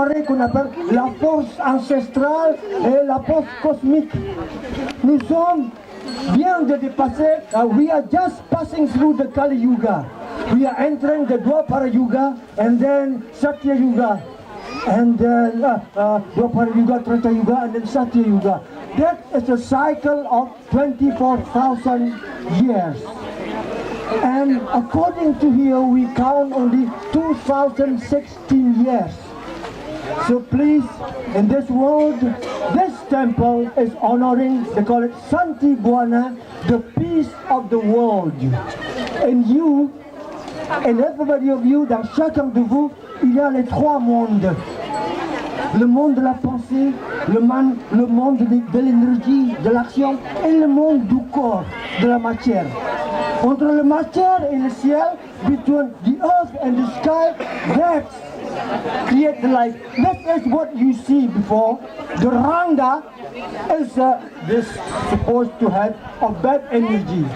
honorer qu'on appelle la force ancestrale et la force cosmique. Nous sommes bien de dépasser, we are just passing through the Kali Yuga. We are entering the Dwapara Yuga and then Satya Yuga. And then Dwapara Yuga, Treta Yuga, and then Satya Yuga. That is a cycle of 24,000 years. And according to here, we count only 2016 years. So please, in this world, this temple is honoring, they call it Santhi Bhuwana, the peace of the world. And you, and everybody of you, dans chacun de vous, il y a les trois mondes. Le monde de la pensée, le monde de l'énergie, de l'action, et le monde du corps, de la matière. Entre la matière et le ciel, between the earth and the sky, that create the life. That is what you see before. The Ranga is this supposed to have a bad energy.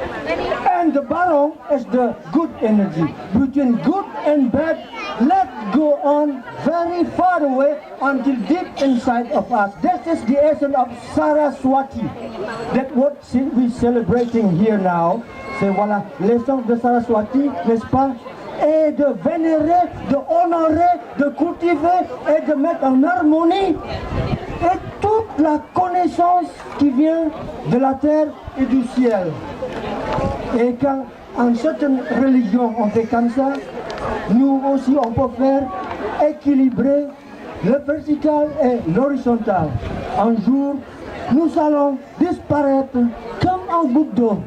And the Barong is the good energy. Between good and bad, let's go on very far away until deep inside of us. This is the essence of Saraswati. That's what we're celebrating here now. C'est voilà, l'essence de Saraswati, n'est-ce pas? Et de vénérer, de honorer, de cultiver et de mettre en harmonie et toute la connaissance qui vient de la terre et du ciel. Et quand en certaines religions on fait comme ça, nous aussi on peut faire équilibrer le vertical et l'horizontal. Un jour, nous allons disparaître comme un goutte d'eau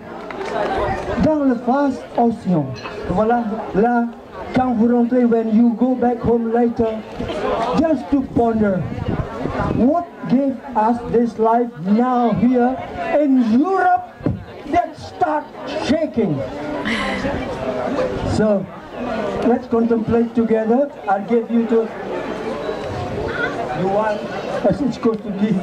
dans le vaste océan. Voilà, là, quand vous rentrez, when you go back home later, just to ponder, what gave us this life now here in Europe that start shaking? So, let's contemplate together. I'll give you the one as it's supposed to be.